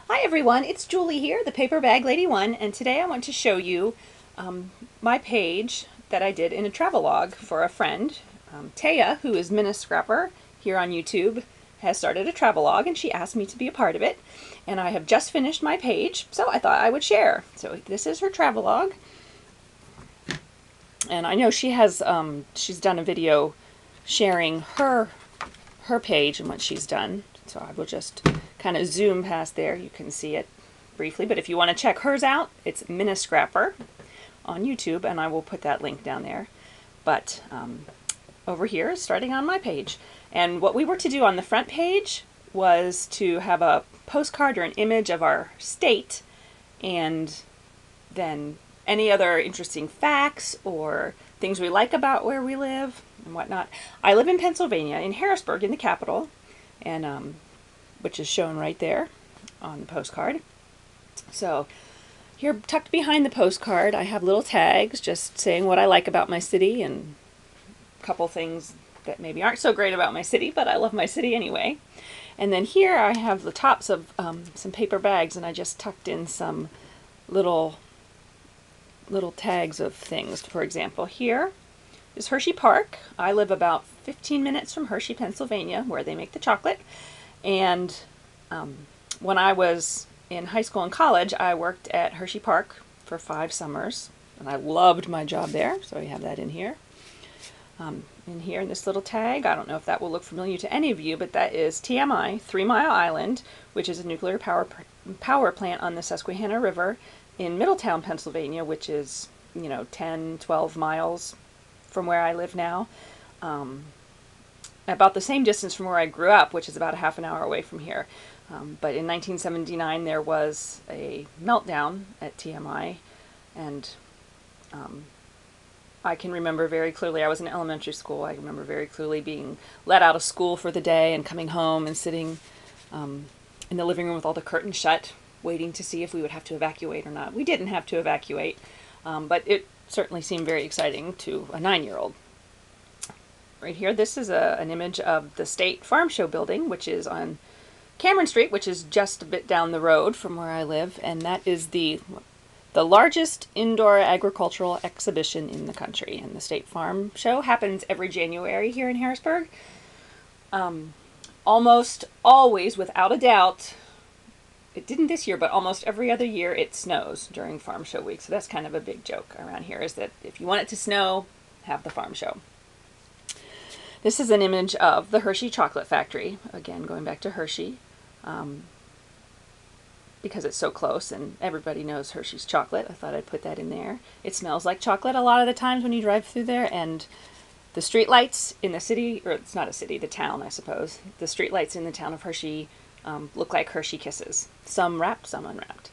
Hi everyone, it's Julie here, the Paper Bag Lady 1, and today I want to show you my page that I did in a travelogue for a friend. Taya, who is Minnescrapper here on YouTube, has started a travelogue and she asked me to be a part of it. And I have just finished my page, so I thought I would share. So this is her travelogue. And I know she has, she's done a video sharing her page and what she's done. So I will just kind of zoom past there. You can see it briefly, but if you want to check hers out, it's Minnescrapper on YouTube, and I will put that link down there. But over here, starting on my page. And what we were to do on the front page was to have a postcard or an image of our state, and then any other interesting facts or things we like about where we live and whatnot. I live in Pennsylvania, in Harrisburg, in the capital, and which is shown right there on the postcard. So here, tucked behind the postcard, I have little tags just saying what I like about my city and a couple things that maybe aren't so great about my city, but I love my city anyway. And then here I have the tops of some paper bags, and I just tucked in some little tags of things. For example, here is Hershey Park. I live about 15 minutes from Hershey, Pennsylvania, where they make the chocolate. And when I was in high school and college, I worked at Hershey Park for 5 summers, and I loved my job there. So we have that in here. In here, in this little tag, I don't know if that will look familiar to any of you, but that is TMI, 3 Mile Island, which is a nuclear power plant on the Susquehanna River in Middletown, Pennsylvania, which is, 10, 12 miles from where I live now. About the same distance from where I grew up, which is about a half an hour away from here. But in 1979, there was a meltdown at TMI, and I can remember very clearly, I was in elementary school, I remember very clearly being let out of school for the day and coming home and sitting in the living room with all the curtains shut, waiting to see if we would have to evacuate or not. We didn't have to evacuate, but it certainly seemed very exciting to a 9-year-old. Right here, this is an image of the State Farm Show building, which is on Cameron Street, which is just a bit down the road from where I live, and that is the largest indoor agricultural exhibition in the country. And the State Farm Show happens every January here in Harrisburg. Almost always, without a doubt, it didn't this year, but almost every other year it snows during Farm Show week. So that's kind of a big joke around here, is that if you want it to snow, have the Farm Show. This is an image of the Hershey Chocolate Factory. Again, going back to Hershey, because it's so close and everybody knows Hershey's chocolate. I thought I'd put that in there. It smells like chocolate a lot of the times when you drive through there, and the street lights in the city, or it's not a city, the town, I suppose. The street lights in the town of Hershey look like Hershey Kisses. Some wrapped, some unwrapped.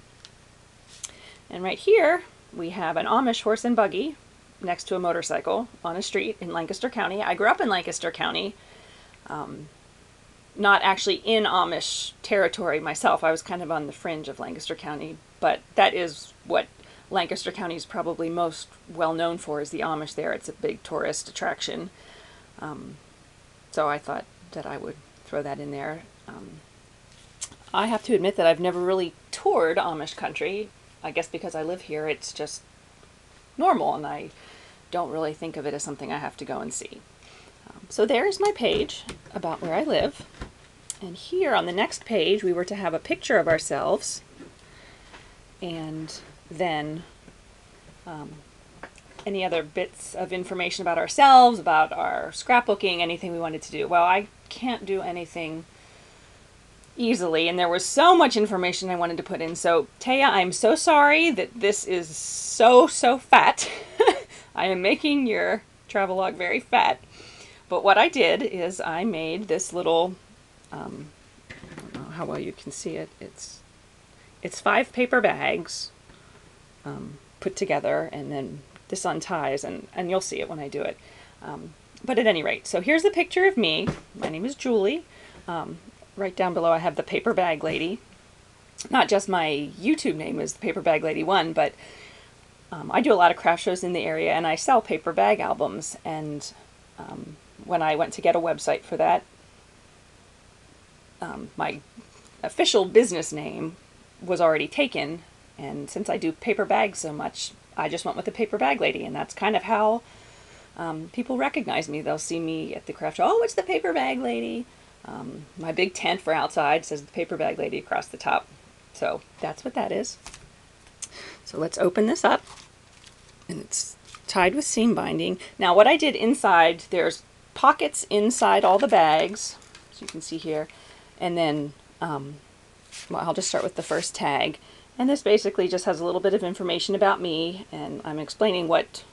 And right here, we have an Amish horse and buggy next to a motorcycle on a street in Lancaster County. I grew up in Lancaster County, not actually in Amish territory myself. I was kind of on the fringe of Lancaster County, but that is what Lancaster County is probably most well known for, is the Amish there. It's a big tourist attraction. So I thought that I would throw that in there. I have to admit that I've never really toured Amish country. I guess because I live here, it's just normal, and I don't really think of it as something I have to go and see. So there's my page about where I live. And here on the next page, we were to have a picture of ourselves, and then any other bits of information about ourselves, about our scrapbooking, anything we wanted to do. Well, I can't do anything easily, and there was so much information I wanted to put in. So Taya, I'm so sorry that this is so fat. I am making your travelogue very fat. But what I did is I made this little, I don't know how well you can see it. It's 5 paper bags put together, and then this unties, and you'll see it when I do it. But at any rate, so here's the picture of me. My name is Julie. Right down below I have the Paper Bag Lady. Not just my YouTube name is the Paper Bag Lady 1, but I do a lot of craft shows in the area, and I sell paper bag albums. And when I went to get a website for that, my official business name was already taken, and since I do paper bags so much, I just went with the paper bag lady, and that's kind of how people recognize me. They'll see me at the craft show. Oh, it's the paper bag lady. My big tent for outside says the paper bag lady across the top. So that's what that is. So let's open this up. And it's tied with seam binding. Now what I did inside, there's pockets inside all the bags, as you can see here. And then, well, I'll just start with the first tag. And this basically just has a little bit of information about me. And I'm explaining what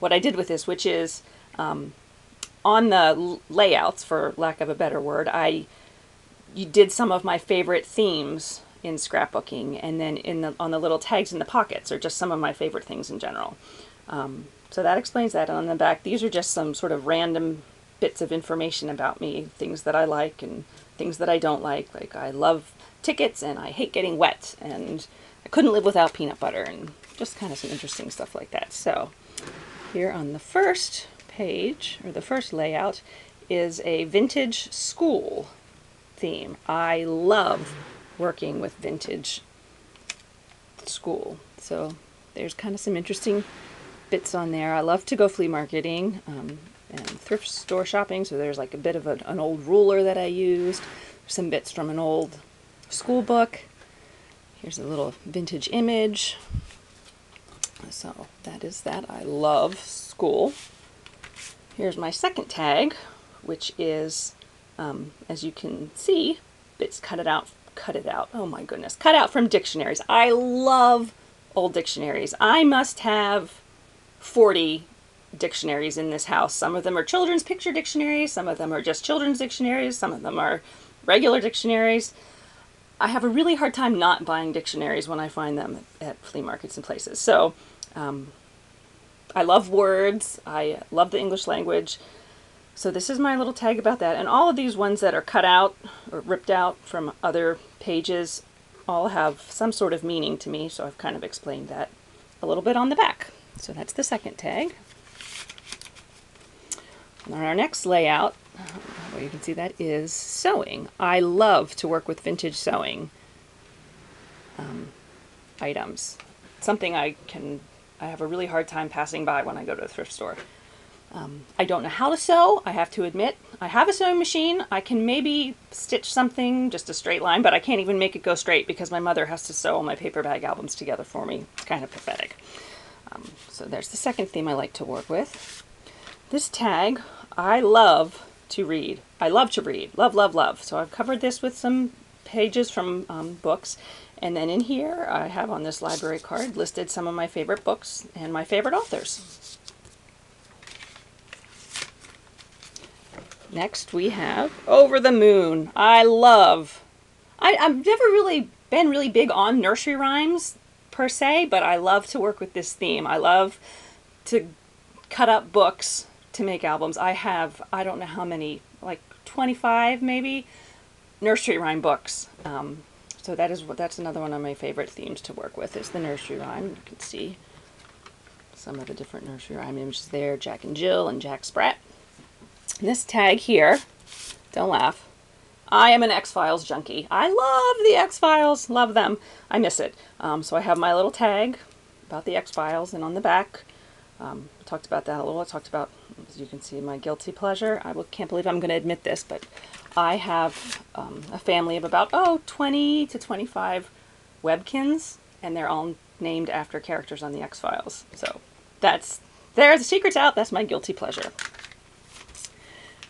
I did with this, which is on the layouts, for lack of a better word, you did some of my favorite themes in scrapbooking, and then on the little tags in the pockets are just some of my favorite things in general. So that explains that. And on the back, these are just some sort of random bits of information about me, things that I like and things that I don't like. Like I love tickets and I hate getting wet, and I couldn't live without peanut butter, and just kind of some interesting stuff like that. So here on the first page, or the first layout, is a vintage school theme. I love working with vintage school. So there's kind of some interesting bits on there. I love to go flea marketing and thrift store shopping, so there's like a bit of an old ruler that I used, some bits from an old school book. Here's a little vintage image. So that is that. I love school. Here's my second tag, which is, as you can see, bits cut it out, oh my goodness, cut out from dictionaries. I love old dictionaries. I must have 40 dictionaries in this house. Some of them are children's picture dictionaries, some of them are just children's dictionaries, some of them are regular dictionaries. I have a really hard time not buying dictionaries when I find them at flea markets and places. So I love words, I love the English language. So this is my little tag about that. And all of these ones that are cut out or ripped out from other pages all have some sort of meaning to me, so I've kind of explained that a little bit on the back. So that's the second tag. And on our next layout, well, you can see that is sewing. I love to work with vintage sewing items. Something I have a really hard time passing by when I go to a thrift store. I don't know how to sew, I have to admit. I have a sewing machine. I can maybe stitch something, just a straight line, but I can't even make it go straight because my mother has to sew all my paper bag albums together for me. It's kind of pathetic. So there's the second theme I like to work with. This tag, I love to read. I love to read. Love, love, love. So I've covered this with some pages from books. And then in here, I have on this library card listed some of my favorite books and my favorite authors. Next we have Over the Moon. I've never really been really big on nursery rhymes per se, but I love to work with this theme. I love to cut up books to make albums. I have, I don't know how many, like 25 maybe, nursery rhyme books. So that's another one of my favorite themes to work with, is the nursery rhyme. You can see some of the different nursery rhyme images there, Jack and Jill and Jack Sprat. And this tag here, don't laugh, I am an X-Files junkie. I love the X-Files, love them. I miss it. So I have my little tag about the X-Files, and on the back, I talked about that a little. I talked about, as you can see, my guilty pleasure. Can't believe I'm going to admit this, but I have a family of about, 20 to 25 Webkins, and they're all named after characters on the X-Files. So the secret's out. That's my guilty pleasure.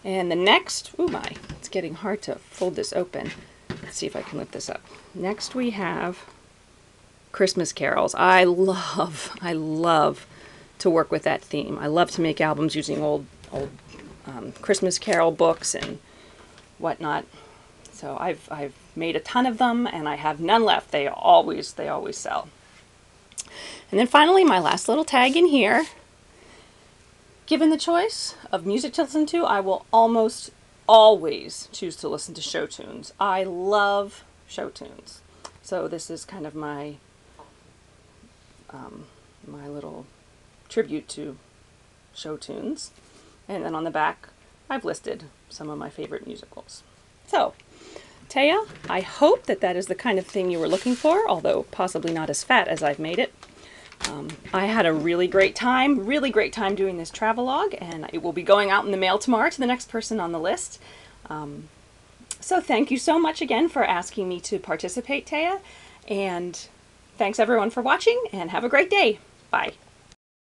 And the next, oh my, it's getting hard to fold this open. Let's see if I can lift this up. Next we have Christmas carols. I love to work with that theme. I love to make albums using old Christmas carol books and whatnot. So I've made a ton of them, and I have none left. They always sell. And then finally, my last little tag in here. Given the choice of music to listen to, I will almost always choose to listen to show tunes. I love show tunes. So this is kind of my my little tribute to show tunes. And then on the back, I've listed some of my favorite musicals. So Taya, I hope that that is the kind of thing you were looking for, although possibly not as fat as I've made it. I had a really great time doing this travelogue, and it will be going out in the mail tomorrow to the next person on the list. So thank you so much again for asking me to participate, Taya, and thanks everyone for watching, and have a great day. Bye.